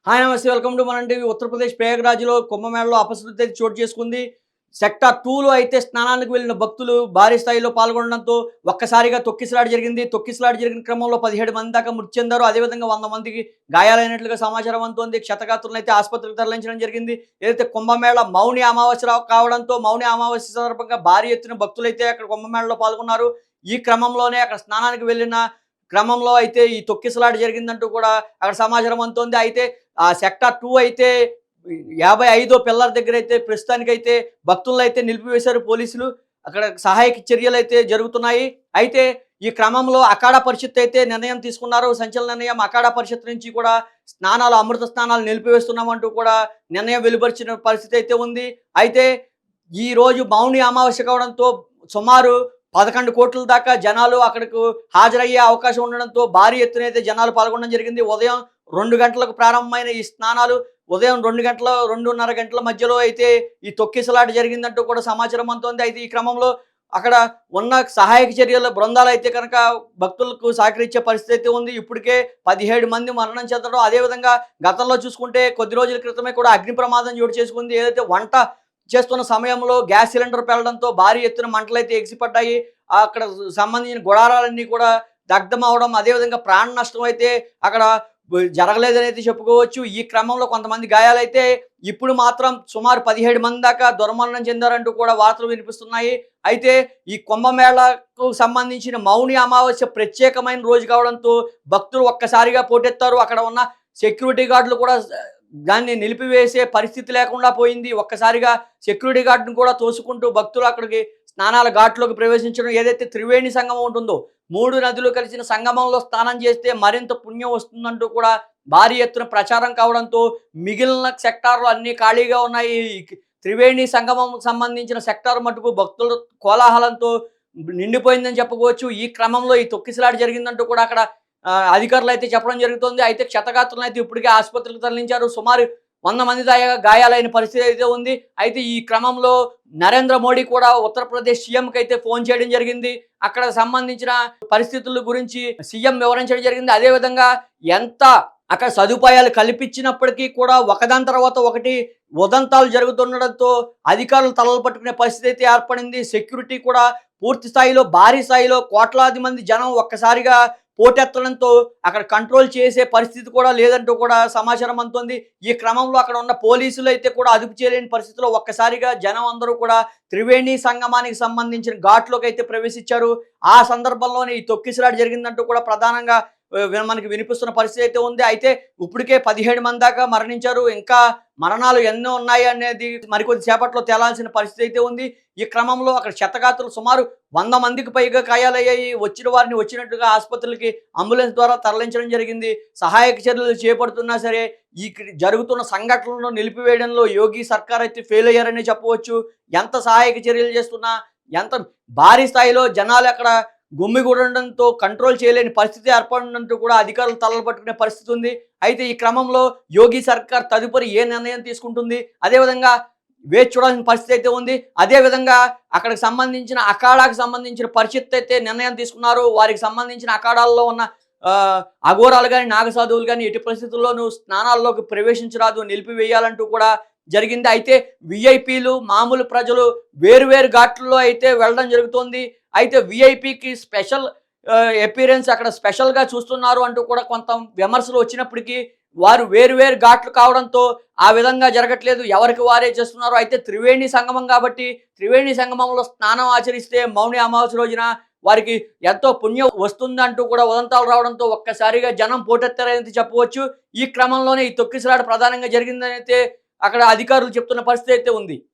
Hi నమస్తే welcome to మన TV. Uttar Pradesh ప్రయాగ్రాజ్లో కుంభమేళలో అపశృతి అయితే చోటు చేసుకుంది. సెక్టార్ 2లో అయితే స్నానానికి వెళ్ళిన భక్తులు భారీ స్థాయిలో పాల్గొనడంతో ఒక్కసారిగా తొక్కిసలాట జరిగింది. తొక్కిసలాట జరిగిన క్రమంలో 17 మంది దాకా మృతి చెందారు. అదేవిధంగా 100 మందికి గాయాలైనట్లుగా సమాచారం అందుతోంది. క్షతగాత్రులను అయితే ఆసుపత్రికి తరలించడం జరిగింది. ఏదైతే కుంభమేళ మౌని అమావాస్య కావడంతో మౌని అమావాస్య సందర్భంగా భారీ ఎత్తున భక్తులైతే అక్కడ కుంభమేళలో పాల్గొన్నారు. ఈ క్రమంలోనే అక్కడ స్నానానికి వెళ్ళిన క్రమంలో అయితే ఈ తొక్కిసలాట జరిగిందంటూ కూడా అక్కడ సమాచారం అందుతోంది. అయితే ఆ సెక్టార్ 2 అయితే 55వ పిల్లర్ దగ్గర అయితే ప్రస్తుతానికైతే భక్తులను అయితే నిలిపివేశారు పోలీసులు. అక్కడ సహాయక చర్యలు అయితే జరుగుతున్నాయి. అయితే ఈ క్రమంలో అఖాడా పరిషత్ అయితే నిర్ణయం తీసుకున్నారు. సంచలన నిర్ణయం. అఖాడా పరిషత్ నుంచి కూడా స్నానాలు, అమృత స్నానాలు నిలిపివేస్తున్నామంటూ కూడా నిర్ణయం వెలువరిచిన పరిస్థితి అయితే ఉంది. అయితే ఈ రోజు మౌని అమావాస్య కావడంతో సుమారు 11 కోట్ల దాకా జనాలు అక్కడకు హాజరయ్యే అవకాశం ఉండడంతో భారీ ఎత్తున అయితే జనాలు పాల్గొనడం జరిగింది. ఉదయం 2 గంటలకు ప్రారంభమైన ఈ స్నానాలు ఉదయం 2:30 గంటల మధ్యలో అయితే ఈ తొక్కిసలాట జరిగిందంటూ కూడా సమాచారం అందుతోంది. అయితే ఈ క్రమంలో అక్కడ ఉన్న సహాయక చర్యల బృందాలు అయితే కనుక భక్తులకు సహకరించే పరిస్థితి అయితే ఉంది. ఇప్పటికే 17 మంది మరణం చెందడం, అదేవిధంగా గతంలో చూసుకుంటే కొద్ది రోజుల క్రితమే కూడా అగ్ని ప్రమాదం చోటు చేసుకుంది. ఏదైతే వంట చేస్తున్న సమయంలో గ్యాస్ సిలిండర్ పేలడంతో భారీ ఎత్తున మంటలైతే ఎగిసిపడ్డాయి. అక్కడ సంబంధించిన గుడారాలన్నీ కూడా దగ్ధం అవడం, అదేవిధంగా ప్రాణ నష్టం అయితే అక్కడ జరగలేదనైతే చెప్పుకోవచ్చు. ఈ క్రమంలో కొంతమంది గాయాలైతే ఇప్పుడు మాత్రం సుమారు 17 మంది దాకా దుర్మరణం చెందారంటూ కూడా వార్తలు వినిపిస్తున్నాయి. అయితే ఈ కుంభమేళకు సంబంధించిన మౌని అమావాస్య ప్రత్యేకమైన రోజు కావడంతో భక్తులు ఒక్కసారిగా పోటెత్తారు. అక్కడ ఉన్న సెక్యూరిటీ గార్డులు కూడా దాన్ని నిలిపివేసే పరిస్థితి లేకుండా పోయింది. ఒక్కసారిగా సెక్యూరిటీ గార్డును కూడా తోసుకుంటూ భక్తులు అక్కడికి స్నానాల ఘాట్లోకి ప్రవేశించడం. ఏదైతే త్రివేణి సంగమం ఉంటుందో 3 నదులు కలిసిన సంగమంలో స్నానం చేస్తే మరింత పుణ్యం వస్తుందంటూ కూడా భారీ ఎత్తున ప్రచారం కావడంతో మిగిలిన సెక్టార్లు అన్నీ ఖాళీగా ఉన్నాయి. త్రివేణి సంగమం సంబంధించిన సెక్టార్ మటుకు భక్తుల కోలాహలంతో నిండిపోయిందని చెప్పుకోవచ్చు. ఈ క్రమంలో ఈ తొక్కిసలాట జరిగిందంటూ కూడా అక్కడ అధికారులు అయితే చెప్పడం జరుగుతుంది. అయితే క్షతగాత్రులను అయితే ఇప్పటికే ఆసుపత్రికి తరలించారు. సుమారు 100 మంది దాకా గాయాలైన పరిస్థితి అయితే ఉంది. అయితే ఈ క్రమంలో నరేంద్ర మోడీ కూడా ఉత్తరప్రదేశ్ సీఎంకి అయితే ఫోన్ చేయడం జరిగింది. అక్కడ సంబంధించిన పరిస్థితుల గురించి సీఎం వివరించడం జరిగింది. అదేవిధంగా ఎంత అక్కడ సదుపాయాలు కల్పించినప్పటికీ కూడా ఒకదాని తర్వాత ఒకటి ఉదంతాలు జరుగుతుండడంతో అధికారులు తలలు పట్టుకునే పరిస్థితి అయితే ఏర్పడింది. సెక్యూరిటీ కూడా పూర్తి స్థాయిలో, భారీ స్థాయిలో కోట్లాది మంది జనం ఒక్కసారిగా పోటెత్తడంతో అక్కడ కంట్రోల్ చేసే పరిస్థితి కూడా లేదంటూ కూడా సమాచారం అందుతోంది. ఈ క్రమంలో అక్కడ ఉన్న పోలీసులు అయితే కూడా అదుపు చేయలేని పరిస్థితిలో ఒక్కసారిగా జనం అందరూ కూడా త్రివేణి సంగమానికి సంబంధించిన ఘాట్లోకి అయితే ప్రవేశించారు. ఆ సందర్భంలోనే ఈ తొక్కిసలాట జరిగిందంటూ కూడా ప్రధానంగా మనకి వినిపిస్తున్న పరిస్థితి అయితే ఉంది. అయితే ఇప్పటికే 17 మంది దాకా మరణించారు. ఇంకా మరణాలు ఎన్నో ఉన్నాయి అనేది మరికొద్ది సేపట్లో తేలాల్సిన పరిస్థితి అయితే ఉంది. ఈ క్రమంలో అక్కడ క్షతగాత్రులు సుమారు 100 మందికి పైగా గాయాలయ్యాయి. వచ్చిన వారిని వచ్చినట్టుగా ఆసుపత్రులకి అంబులెన్స్ ద్వారా తరలించడం జరిగింది. సహాయక చర్యలు చేపడుతున్నా సరే ఈ జరుగుతున్న సంఘటనలను నిలిపివేయడంలో యోగి సర్కార్ అయితే ఫెయిల్ అయ్యారని చెప్పవచ్చు. ఎంత సహాయక చర్యలు చేస్తున్నా, ఎంత భారీ స్థాయిలో జనాలు అక్కడ గుమ్మిగూడడంతో కంట్రోల్ చేయలేని పరిస్థితి ఏర్పడినట్టు కూడా అధికారులు తలలు పట్టుకునే పరిస్థితి ఉంది. అయితే ఈ క్రమంలో యోగి సర్కార్ తదుపరి ఏ నిర్ణయం తీసుకుంటుంది, అదేవిధంగా వేచి చూడాల్సిన పరిస్థితి అయితే ఉంది. అదేవిధంగా అక్కడికి సంబంధించిన అఖాడాకు సంబంధించిన పరిషత్ అయితే నిర్ణయం తీసుకున్నారు. వారికి సంబంధించిన అఖాడాల్లో ఉన్న అఘోరాలు కానీ, నాగసాధువులు కానీ ఎట్టి పరిస్థితుల్లోనూ స్నానాల్లోకి ప్రవేశించరాదు, నిలిపివేయాలంటూ కూడా జరిగింది. అయితే విఐపీలు, మామూలు ప్రజలు వేరు ఘాట్లలో అయితే వెళ్ళడం జరుగుతోంది. అయితే విఐపీకి స్పెషల్ అపీరెన్స్ అక్కడ స్పెషల్గా చూస్తున్నారు అంటూ కూడా కొంత విమర్శలు వచ్చినప్పటికీ వారు వేరు ఘాట్లు కావడంతో ఆ విధంగా జరగట్లేదు, ఎవరికి వారే చేస్తున్నారు. అయితే త్రివేణి సంగమం కాబట్టి త్రివేణి సంగమంలో స్నానం ఆచరిస్తే మౌని అమావాస్య రోజున వారికి ఎంతో పుణ్యం వస్తుందంటూ కూడా ఉదంతాలు రావడంతో ఒక్కసారిగా జనం పోటెత్తారని చెప్పవచ్చు. ఈ క్రమంలోనే ఈ తొక్కిసలాట ప్రధానంగా జరిగిందని అయితే అక్కడ అధికారులు చెప్తున్న పరిస్థితి అయితే ఉంది.